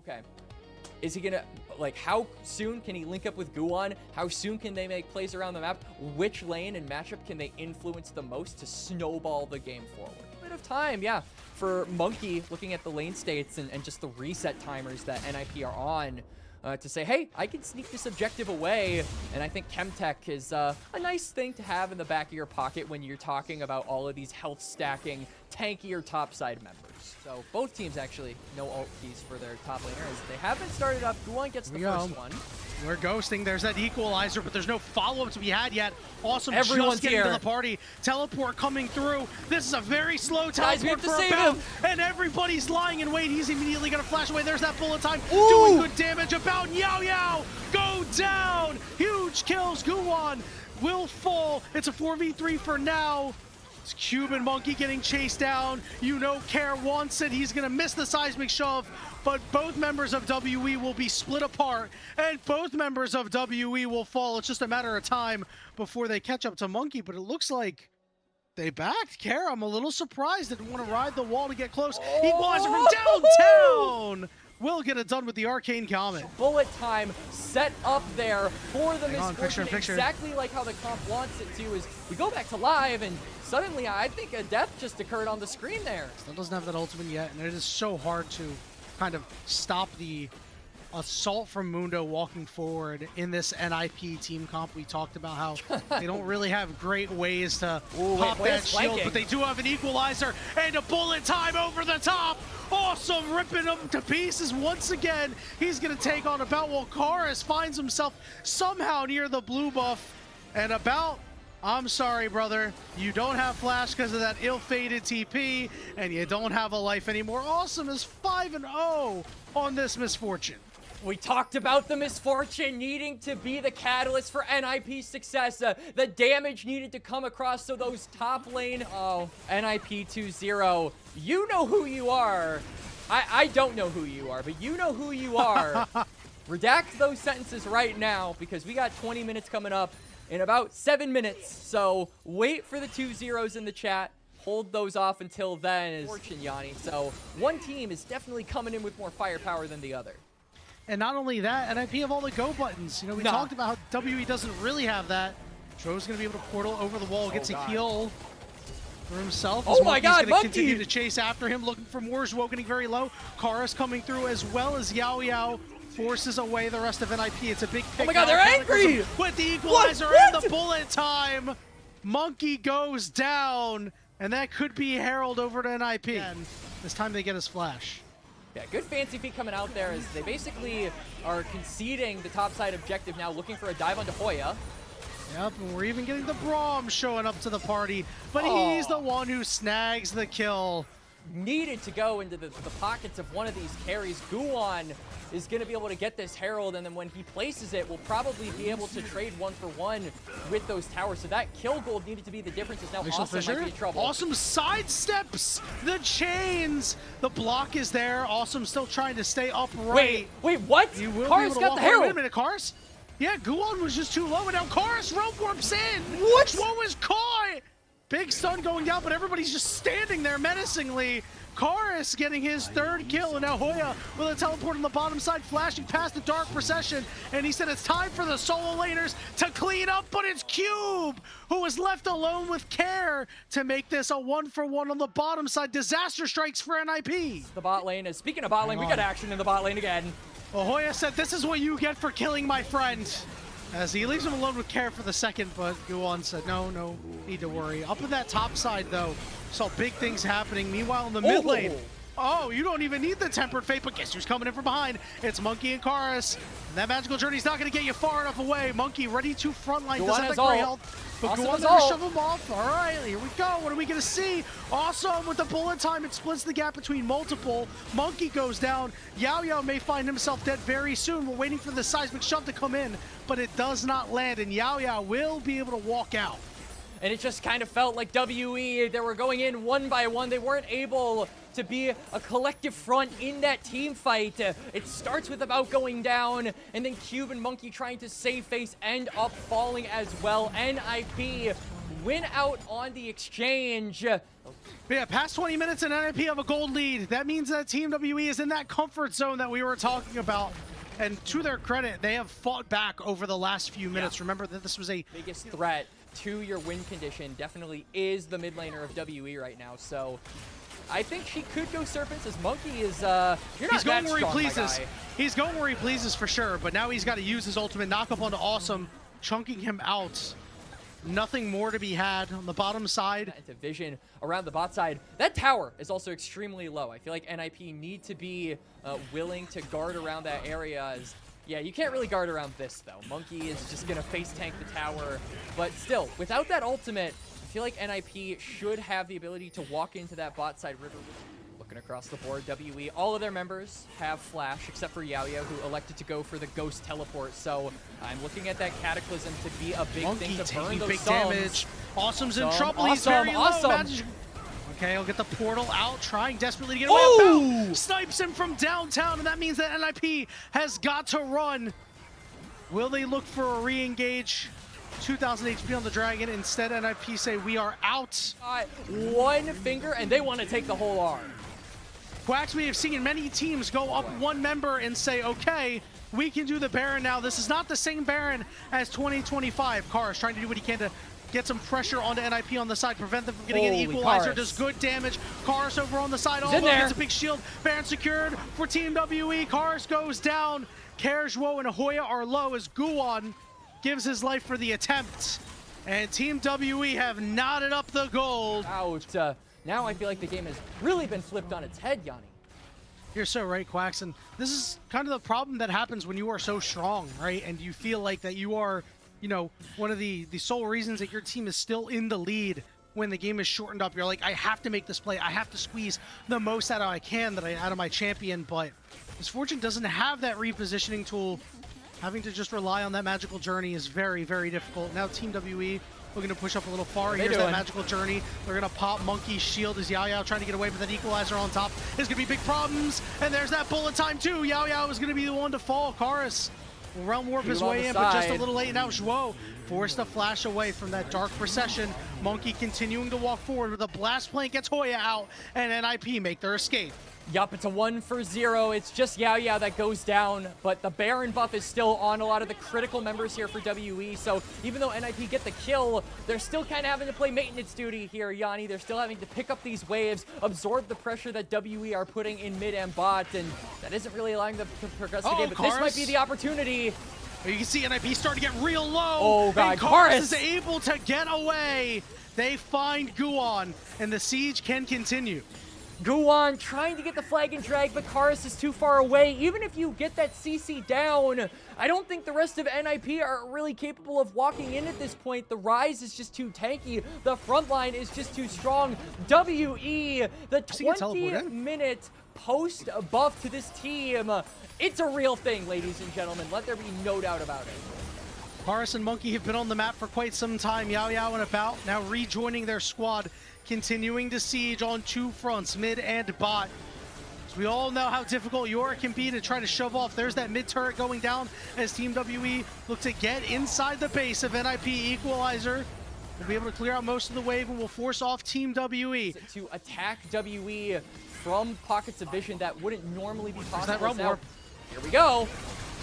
Okay. Is he gonna, like, how soon can he link up with Guwon? How soon can they make plays around the map? Which lane and matchup can they influence the most to snowball the game forward? A bit of time, yeah, for Monkey looking at the lane states and just the reset timers that NIP are on to say, hey, I can sneak this objective away. And I think Chemtech is a nice thing to have in the back of your pocket when you're talking about all of these health stacking, tankier topside members. So both teams actually no ult keys for their top laner as they haven't started up. Guwon gets the first one. We're ghosting. There's that equalizer, but there's no follow-up to be had yet. Awesome. Everyone's just getting here to the party. Teleport coming through. This is a very slow Guys, we teleport have to for save a bout, him. and everybody's lying in wait. He's immediately going to flash away. There's that bullet time. Ooh. Doing good damage. About Yao Yao. Go down. Huge kills. Guwon will fall. It's a 4v3 for now. It's Cuban Monkey getting chased down. You know Care wants it. He's going to miss the seismic shove, but both members of WE will be split apart, and both members of WE will fall. It's just a matter of time before they catch up to Monkey, but it looks like they backed Care. I'm a little surprised. They didn't want to ride the wall to get close. Equalizer from downtown. Will get it done with the Arcane Comet. Bullet time set up there for the Misfortune, picture. exactly like how the comp wants it to. Is we go back to live and suddenly I think a death just occurred on the screen there. Still doesn't have that ultimate yet, and it is so hard to kind of stop the assault from Mundo walking forward in this NIP team comp. We talked about how they don't really have great ways to pop that shield, but they do have an equalizer and a bullet time over the top. Awesome, ripping him to pieces once again. He's gonna take on About while Karis finds himself somehow near the blue buff. And About, I'm sorry, brother. You don't have flash because of that ill-fated TP, and you don't have a life anymore. Awesome is 5-0 on this Misfortune. We talked about the Misfortune needing to be the catalyst for NIP's success. The damage needed to come across so those top lane, NIP 2-0, you know who you are. I don't know who you are, but you know who you are. Redact those sentences right now because we got 20 minutes coming up in about 7 minutes. So wait for the 2-0s in the chat. Hold those off until then. Fortune, Yanni. So one team is definitely coming in with more firepower than the other. And not only that, NIP have all the go buttons. You know, we talked about how WE doesn't really have that. Dro's going to be able to portal over the wall, gets a heal for himself. Oh my God, Monkey's going to continue to chase after him, looking for more. Zhuo getting very low. Karis coming through as well as Yao Yao forces away the rest of NIP. It's a big pick. Oh my God, they're angry! With the equalizer and the bullet time. Monkey goes down, and that could be Herald over to NIP. And this time they get his flash. Yeah, good fancy feet coming out there as they basically are conceding the topside objective now, looking for a dive onto Hoya. Yep, and we're even getting the Braum showing up to the party, but he's the one who snags the kill. Needed to go into the pockets of one of these carries. Guwon is going to be able to get this Herald, and then when he places it, we'll probably be able to trade 1-for-1 with those towers. So that kill gold needed to be the difference. Is now Awesome might be in trouble. Awesome sidesteps the chains. The block is there. Awesome still trying to stay upright. Wait, what? Karis got the Herald. Wait a minute, Karis? Yeah, Guwon was just too low, and now Karis rope warps in. What? Zhuo was caught. Big stun going down, but everybody's just standing there menacingly. Karis getting his third kill, and now Hoya with a teleport on the bottom side, flashing past the Dark Procession, and he said it's time for the solo laners to clean up, but it's Cube who is left alone with Care to make this a 1-for-1 on the bottom side. Disaster strikes for NIP. The bot lane is, speaking of bot lane, we got action in the bot lane again. Well, Hoya said, this is what you get for killing my friend. As he leaves him alone with Care for the second, but Guwon said, no need to worry. Up in that top side, though, saw big things happening. Meanwhile, in the mid lane, you don't even need the Tempered Fate, but guess who's coming in from behind? It's Monkey and Karis. And that magical journey's not going to get you far enough away. Monkey ready to frontline. Doesn't have the great health. But Guwon there to shove him off. All right, here we go. What are we going to see? Awesome with the bullet time. It splits the gap between multiple. Monkey goes down. Yao Yao may find himself dead very soon. We're waiting for the seismic shove to come in, but it does not land, and Yao Yao will be able to walk out. And it just kind of felt like WE, they were going in one by one. They weren't able to be a collective front in that team fight. It starts with About going down, and then Cube and Monkey trying to save face end up falling as well. NIP win out on the exchange. But yeah, past 20 minutes and NIP have a gold lead. That means that Team WE is in that comfort zone that we were talking about. And to their credit, they have fought back over the last few minutes. Yeah. Remember that this was a biggest threat to your win condition definitely is the mid laner of WE right now. So I think she could go Serpents as Monkey is, he's going where he pleases. He's going where he pleases for sure, but now he's got to use his ultimate, knock up onto Awesome, chunking him out. Nothing more to be had on the bottom side. Into vision around the bot side. That tower is also extremely low. I feel like NIP need to be willing to guard around that area. Yeah, you can't really guard around this though. Monkey is just gonna face tank the tower, but still, without that ultimate, I feel like NIP should have the ability to walk into that bot side river. Looking across the board, WE, all of their members have flash, except for Yaoya, who elected to go for the ghost teleport. So I'm looking at that Cataclysm to be a big Monkey thing to burn those big sums. damage. Awesome's in trouble. He's very low. Okay, he'll get the portal out, trying desperately to get away. Snipes him from downtown, and that means that NIP has got to run. Will they look for a re-engage? 2,000 HP on the Dragon. Instead, NIP say, we are out. One finger, and they want to take the whole arm. Quacks, we have seen many teams go up one member and say, okay, we can do the Baron now. This is not the same Baron as 2025. Kara's trying to do what he can to get some pressure onto NIP on the side, prevent them from getting an equalizer. Karis does good damage. Karis over on the side, almost gets a big shield. Baron secured for Team WE. Karis goes down. Kerjwo and Hoya are low as Guwon gives his life for the attempt. And Team WE have knotted up the gold. Out. Now I feel like the game has really been flipped on its head, Yanni. You're so right, Quacks, and this is kind of the problem that happens when you are so strong, right? And you feel like that you are, you know, one of the sole reasons that your team is still in the lead when the game is shortened up. You're like, I have to make this play. I have to squeeze the most out of my champion, but Misfortune doesn't have that repositioning tool. Having to just rely on that magical journey is very, very difficult. Now Team WE looking to push up a little far. Here's that magical journey. They're going to pop Monkey's shield as Yao trying to get away, but that equalizer on top is going to be big problems. And there's that bullet time too. Yao is going to be the one to fall. Karis will realm warp his way in, but just a little late. Now Zhuo forced to flash away from that dark procession. Monkey continuing to walk forward with a blast plant, gets Hoya out, and NIP make their escape. Yup, it's a 1-for-0. It's just Yao that goes down, but the Baron buff is still on a lot of the critical members here for WE. So even though NIP get the kill, they're still kind of having to play maintenance duty here, Yanni. They're still having to pick up these waves, absorb the pressure that WE are putting in mid and bot, and that isn't really allowing them to progress the game. But this might be the opportunity. You can see NIP starting to get real low. Oh god, Karis is able to get away. They find Guwon, and the siege can continue. Guwon trying to get the flag and drag, but Karis is too far away. Even if you get that CC down, I don't think the rest of NIP are really capable of walking in at this point. The Rise is just too tanky. The front line is just too strong. WE, the 20-minute post buff to this team. It's a real thing, ladies and gentlemen. Let there be no doubt about it. Karis and Monkey have been on the map for quite some time. Yao and about, now rejoining their squad. Continuing to siege on two fronts, mid and bot. So we all know how difficult Yorick can be to try to shove off. There's that mid turret going down as Team WE look to get inside the base of NIP. Equalizer will be able to clear out most of the wave and will force off Team WE. To attack WE from pockets of vision that wouldn't normally be possible. There's that realm warp. Here we go.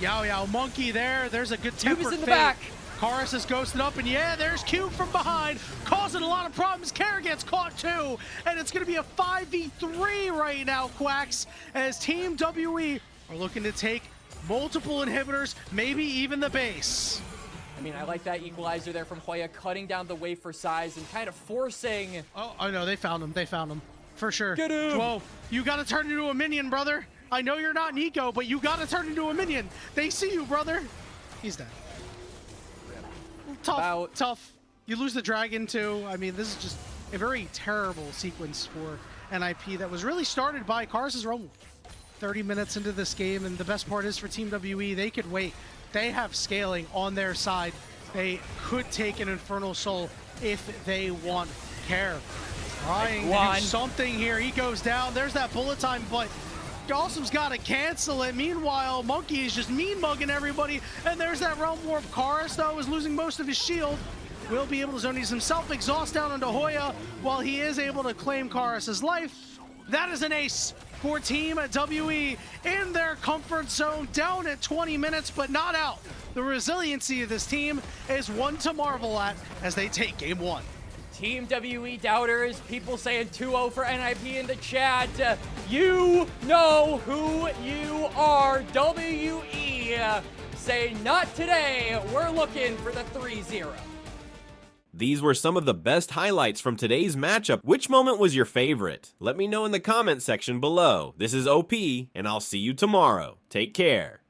Yao, Monkey there. There's a good tempered Cube is in the fate. back. Karis is ghosted up, and yeah, there's Cube from behind, causing a lot of problems. Kara gets caught too, and it's going to be a 5v3 right now, Quacks, as Team WE are looking to take multiple inhibitors, maybe even the base. I mean, I like that equalizer there from Hoya, cutting down the wave for size and kind of forcing. Oh no, they found him. They found him for sure. Get him. Whoa, you got to turn into a minion, brother. I know you're not Nico, but you got to turn into a minion. They see you, brother. He's dead. Tough. You lose the dragon too. I mean, this is just a very terrible sequence for NIP that was really started by Karis' Rumble. 30 minutes into this game, and the best part is for Team WE, they could wait. They have scaling on their side. They could take an Infernal Soul if they want. Care. Trying to do something here. He goes down. There's that bullet time, but Awesome's got to cancel it. Meanwhile, Monkey is just mean mugging everybody. And there's that Realm Warp. Karis, though, is losing most of his shield. will be able to zone ease himself. Exhaust down onto Hoya while he is able to claim Karis' life. That is an ace for Team WE in their comfort zone, down at 20 minutes, but not out. The resiliency of this team is one to marvel at as they take game one. Team WE doubters, people saying 2-0 for NIP in the chat. You know who you are. WE say not today. We're looking for the 3-0. These were some of the best highlights from today's matchup. Which moment was your favorite? Let me know in the comment section below. This is OP, and I'll see you tomorrow. Take care.